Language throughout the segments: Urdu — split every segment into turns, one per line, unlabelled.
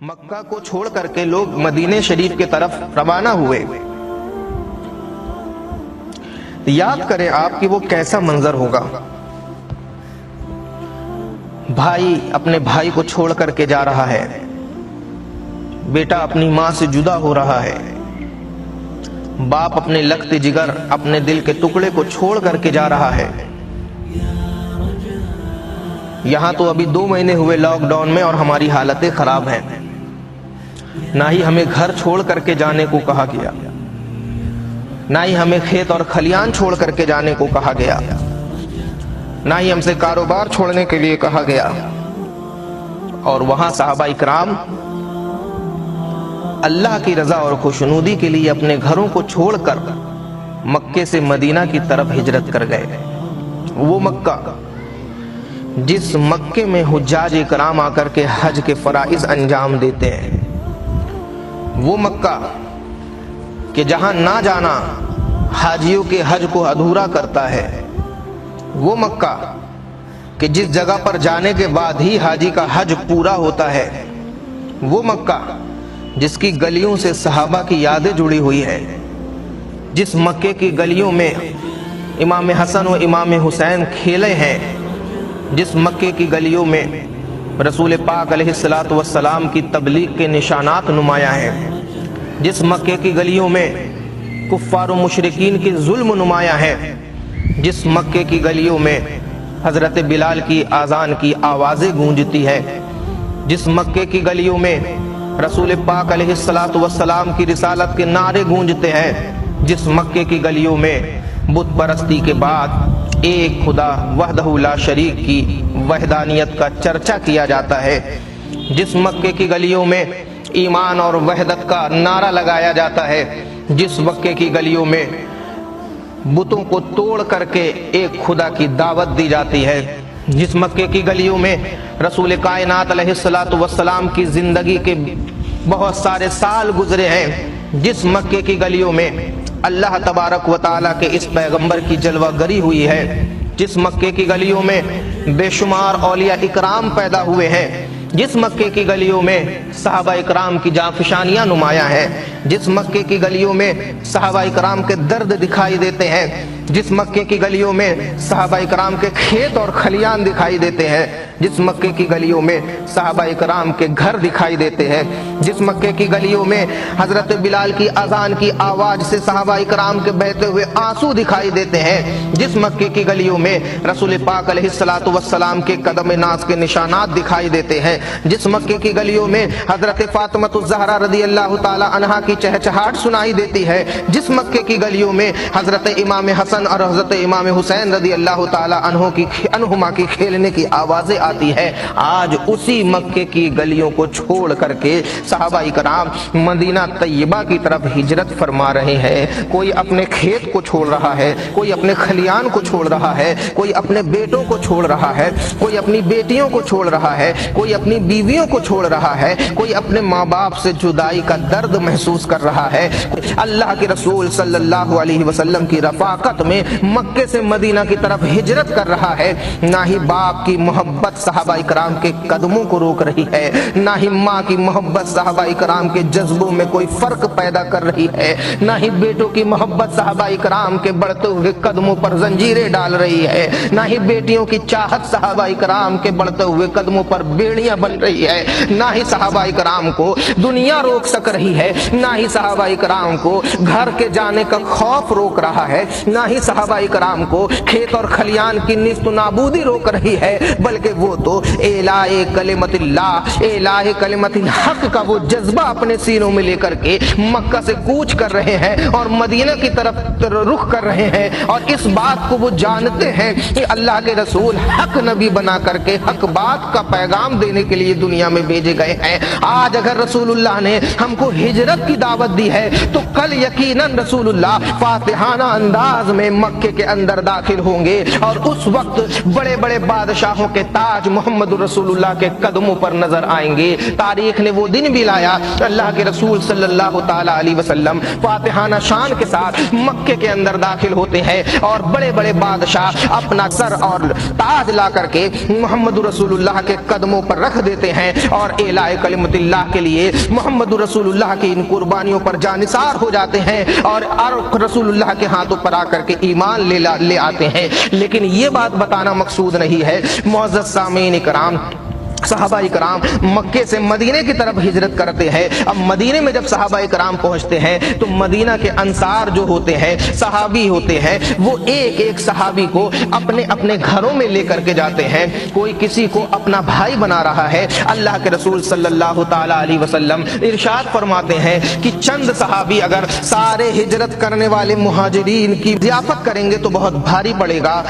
مکہ کو چھوڑ کر کے لوگ مدینہ شریف کے طرف روانہ ہوئے۔ یاد کریں آپ کہ وہ کیسا منظر ہوگا۔ بھائی اپنے بھائی کو چھوڑ کر کے جا رہا ہے، بیٹا اپنی ماں سے جدا ہو رہا ہے، باپ اپنے لگتے جگر اپنے دل کے ٹکڑے کو چھوڑ کر کے جا رہا ہے۔ یہاں تو ابھی 2 مہینے ہوئے لاک ڈاؤن میں اور ہماری حالتیں خراب ہیں۔ نہ ہی ہمیں گھر چھوڑ کر کے جانے کو کہا گیا، نہ ہی ہمیں کھیت اور کھلیان چھوڑ کر کے جانے کو کہا گیا، نہ ہی ہم سے کاروبار چھوڑنے کے لیے کہا گیا۔ اور وہاں صحابہ اکرام اللہ کی رضا اور خوشنودی کے لیے اپنے گھروں کو چھوڑ کر مکے سے مدینہ کی طرف ہجرت کر گئے۔ وہ مکہ جس مکے میں حجاج اکرام آ کر کے حج کے فرائض انجام دیتے ہیں، وہ مکہ کہ جہاں نہ جانا حاجیوں کے حج کو ادھورا کرتا ہے، وہ مکہ کہ جس جگہ پر جانے کے بعد ہی حاجی کا حج پورا ہوتا ہے، وہ مکہ جس کی گلیوں سے صحابہ کی یادیں جڑی ہوئی ہے، جس مکے کی گلیوں میں امام حسن و امام حسین کھیلے ہیں، جس مکے کی گلیوں میں رسول پاک علیہ السلام کی تبلیغ کے نشانات نمایاں ہیں، جس مکے کی گلیوں میں کفار و مشرکین کے ظلم نمایاں ہیں، جس مکے کی گلیوں میں حضرت بلال کی اذان کی آوازیں گونجتی ہے، جس مکے کی گلیوں میں رسول پاک علیہ السلام کی رسالت کے نعرے گونجتے ہیں، جس مکے کی گلیوں میں بت پرستی کے بعد ایک خدا وحدہ لا شریک کی وحدانیت کا چرچا کیا جاتا ہے، جس مکے کی گلیوں میں ایمان اور وحدت کا نعرہ لگایا جاتا ہے، جس مکے کی گلیوں میں بتوں کو توڑ کر کے ایک خدا کی دعوت دی جاتی ہے، جس مکے کی گلیوں میں رسول کائنات علیہ السلام کی زندگی کے بہت سارے سال گزرے ہیں، جس مکے کی گلیوں میں اللہ تبارک و تعالیٰ کے اس پیغمبر کی جلوہ گری ہوئی ہے، جس مکے کی گلیوں میں بے شمار اولیاء اکرام پیدا ہوئے ہیں، جس مکے کی گلیوں میں صحابہ اکرام کی جانفشانیاں نمایاں ہیں، جس مکے کی گلیوں میں صحابہ اکرام کے درد دکھائی دیتے ہیں، جس مکے کی گلیوں میں صحابہ اکرام کے کھیت اور کھلیان دکھائی دیتے ہیں، جس مکے کی گلیوں میں صحابہ اکرام کے گھر دکھائی دیتے ہیں، جس مکے کی گلیوں میں حضرت بلال کی اذان کی آواز سے صحابہ اکرام کے بہتے ہوئے آنسو دکھائی دیتے ہیں، جس مکے کی گلیوں میں رسول پاک علیہ السلام کے قدم ناز کے نشانات دکھائی دیتے ہیں، جس مکے کی گلیوں میں حضرت فاطمہ الزہرا رضی اللہ تعالی عنہا کی چہچہاٹ سنائی دیتی ہے، جس مکے کی گلیوں میں حضرت امام حسن اور حضرت امام حسین رضی اللہ تعالی عنہما کی کھیلنے کی آوازیں آتی ہے، آج اسی مکے کی گلیوں کو چھوڑ کر کے صحابہ اکرام مدینہ طیبہ کی طرف ہجرت فرما رہے ہیں۔ کوئی اپنے کھیت کو چھوڑ رہا ہے، کوئی اپنے کھلیان کو چھوڑ رہا ہے، کوئی اپنے بیٹوں کو چھوڑ رہا ہے، کوئی اپنی بیٹیوں کو چھوڑ رہا ہے، کوئی اپنی بیویوں کو چھوڑ رہا ہے، کوئی اپنے ماں باپ سے جدائی کا درد محسوس کر رہا ہے۔ اللہ کے رسول صلی اللہ علیہ وسلم کی رفاقت میں مکے سے مدینہ کی طرف ہجرت کر رہا ہے۔ نہ ہی باپ کی محبت صحابہ اکرام کے قدموں کو روک رہی ہے، نہ ہی ماں کی محبت صحابہ اکرام کے جذبوں میں کوئی فرق پیدا کر رہی ہے، نہ ہی بیٹوں کی محبت صحابہ اکرام کے بڑھتے ہوئے قدموں پر زنجیریں ڈال رہی ہے، نہ ہی بیٹیوں کی چاہت صحابہ اکرام کے بڑھتے ہوئے قدموں پر بیڑیاں بن رہی ہے، نہ ہی صحابہ اکرام کو دنیا روک سک رہی ہے، نہ ہی صحابہ اکرام کو گھر کے جانے کا خوف روک رہا ہے، نہ ہی صحابہ اکرام کو کھیت اور کھلیان کی نیست و نابودی روک رہی ہے، بلکہ وہ تو اعلاء کلمت اللہ، اعلاء کلمت الحق کا وہ جذبہ اپنے سینوں میں لے کر کے مکہ سے کوچ کر رہے ہیں اور مدینہ کی طرف رخ کر رہے ہیں، اور اس بات کو وہ جانتے ہیں کہ اللہ کے رسول حق نبی بنا کر کے حق بات کا پیغام دینے کے لیے دنیا میں بھیجے گئے ہیں۔ آج اگر رسول اللہ نے ہم کو ہجرت کی دعوت دی ہے تو کل یقیناً رسول اللہ فاتحانہ انداز میں مکے کے اندر داخل ہوں گے، اور اس وقت بڑے بڑے بادشاہوں کے تاج آج محمد رسولullah کے قدموں پر نظر آئیں گے۔ تاریخ نے وہ دن بھی لایا، اللہ کے رسول صلی اللہ تعالی علیہ وسلم فاتحانہ شان کے ساتھ مکے کے اندر داخل ہوتے ہیں اور بڑے بڑے بادشاہ اپنا سر اور تاج لا کر کے محمد رسول اللہ کے قدموں پر رکھ دیتے ہیں اور اعلاء کلمت اللہ کے لیے محمد رسول اللہ کی ان قربانیوں پر جانثار ہو جاتے ہیں اور رسول اللہ کے ہاتھوں پر آ کر کے ایمان لے آتے ہیں۔ لیکن یہ بات بتانا مقصود نہیں ہے معزز سامعین کرام، صحابہ کرام مکے سے مدینے کی طرف ہجرت کرتے ہیں۔ اب مدینے میں جب صحابہ کرام پہنچتے ہیں تو مدینہ کے انصار جو ہوتے ہیں، صحابی ہوتے ہیں، وہ ایک ایک صحابی کو اپنے اپنے گھروں میں لے کر کے جاتے ہیں۔ کوئی کسی کو اپنا بھائی بنا رہا ہے۔ اللہ کے رسول صلی اللہ تعالی علیہ وسلم ارشاد فرماتے ہیں کہ چند صحابی اگر سارے ہجرت کرنے والے مہاجرین کی ضیافت کریں گے تو بہت بھاری پڑے گا۔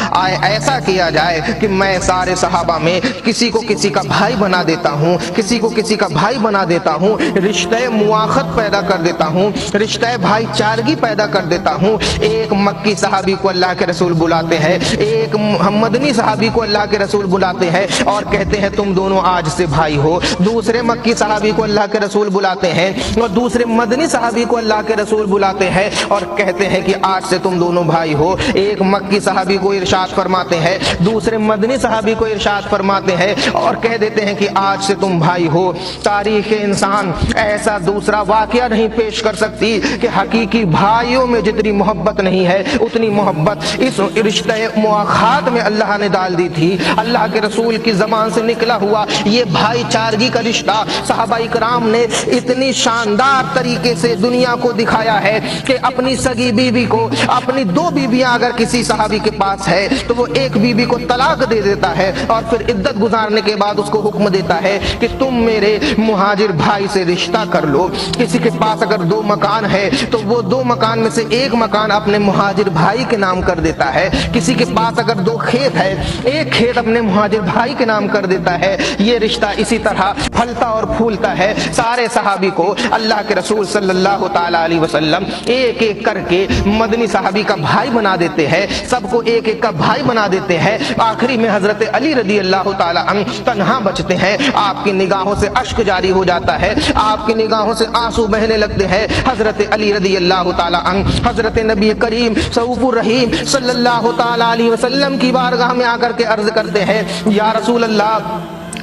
ایسا کیا جائے کہ میں سارے صحابہ میں کسی کو کسی کا بھائی بنا دیتا ہوں، کسی کو کسی کا بھائی بنا دیتا ہوں، رشتہ مواخت پیدا کر دیتا ہوں، رشتہ بھائی چارگی پیدا کر دیتا ہوں۔ ایک مکی صحابی کو اللہ کے رسول بلاتے ہیں، ایک مدنی صحابی کو اللہ کے رسول بلاتے ہیں اور کہتے ہیں تم دونوں آج سے بھائی ہو۔ دوسرے مکی صحابی کو اللہ کے رسول بلاتے ہیں اور دوسرے مدنی صحابی کو اللہ کے رسول بلاتے ہیں اور کہتے ہیں کہ آج سے تم دونوں بھائی ہو۔ ایک مکی صحابی کو ارشاد فرماتے ہیں، دوسرے مدنی صحابی کو ارشاد فرماتے ہیں اور کہہ دیتے ہیں کہ آج سے تم بھائی ہو۔ تاریخ انسان ایسا دوسرا واقعہ نہیں پیش کر سکتی کہ حقیقی بھائیوں میں جتنی محبت نہیں ہے اتنی محبت اس رشتہ مواخات میں اللہ نے ڈال دی تھی۔ اللہ کے رسول کی زبان سے نکلا ہوا یہ بھائی چارگی کا رشتہ صحابہ کرام نے اتنی شاندار طریقے سے دنیا کو دکھایا ہے کہ اپنی سگی بیوی کو، اپنی دو بیویاں اگر کسی صحابی کے پاس ہے تو وہ ایک بیوی کو طلاق دے دیتا ہے اور پھر عدت گزارنے کے بعد اس کو حکم دیتا ہے کہ تم میرے مہاجر بھائی سے رشتہ کر لو۔ کسی کے پاس اگر دو مکان ہے تو وہ دو مکان میں سے ایک مکان اپنے مہاجر بھائی کے نام کر دیتا ہے۔ کسی کے پاس اگر دو کھیت ہے ایک کھیت اپنے مہاجر بھائی کے نام کر دیتا ہے۔ یہ رشتہ اسی طرح پھلتا اور پھولتا ہے۔ سارے صحابی کو اللہ کے رسول صلی اللہ تعالی علیہ وسلم ایک ایک کر کے مدنی صحابی کا بھائی بنا دیتے ہیں، سب کو ایک ایک کا بھائی بنا دیتے ہیں۔ آخری میں حضرت علی رضی اللہ تعالی عنہ تنہا بچتے ہیں۔ آپ کی نگاہوں سے اشک جاری ہو جاتا ہے، آپ کی نگاہوں سے آنسو بہنے لگتے ہیں۔ حضرت علی رضی اللہ تعالی عنہ حضرت نبی کریم رؤوف الرحیم صلی اللہ تعالی علیہ وسلم کی بارگاہ میں آ کر کے عرض کرتے ہیں یا رسول اللہ،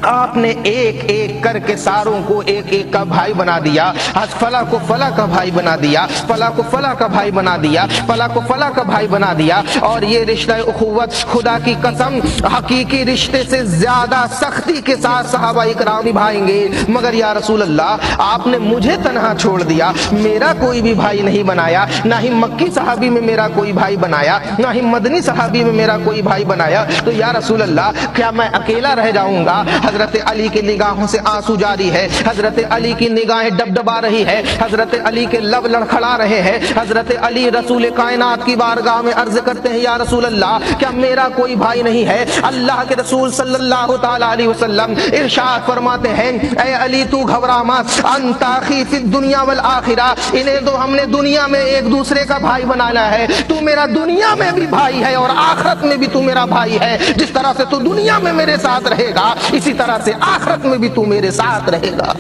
آپ نے ایک ایک کر کے ساروں کو ایک ایک کا بھائی بنا دیا۔ فلاں کو فلاں کا بھائی بنا دیا، فلاں کو فلاں کا بھائی بنا دیا، فلاں کو فلاں کا بھائی بنا دیا۔ اور یہ رشتہ اخوت خدا کی قسم حقیقی رشتے سے زیادہ سختی کے ساتھ صحابہ کرام نبھائیں گے۔ مگر یا رسول اللہ، آپ نے مجھے تنہا چھوڑ دیا، میرا کوئی بھی بھائی نہیں بنایا، نہ ہی مکی صحابی میں میرا کوئی بھائی بنایا، نہ ہی مدنی صحابی میں میرا کوئی بھائی بنایا، تو یا رسول اللہ کیا میں اکیلا رہ جاؤں گا؟ حضرت علی کی نگاہوں سے آنسو جاری ہے، حضرت علی کی نگاہیں ڈبڈبا رہی ہے، حضرت علی کے لب لڑکھڑا رہے ہیں۔ حضرت علی رسول کائنات کی بارگاہ میں عرض کرتے ہیں یا رسول اللہ، کیا میرا کوئی بھائی نہیں ہے؟ اللہ کے رسول صلی اللہ تعالی علیہ وسلم ارشاد فرماتے ہیں اے علی تو گھبرا مت، انت اخی فی الدنیا والآخرہ، انہیں تو ہم نے دنیا میں ایک دوسرے کا بھائی بنانا ہے، تو میرا دنیا میں بھی بھائی ہے اور آخرت میں بھی تو میرا بھائی ہے۔ جس طرح سے تو دنیا میں میرے ساتھ رہے گا اسی طرح سے آخرت میں بھی تو میرے ساتھ رہے گا۔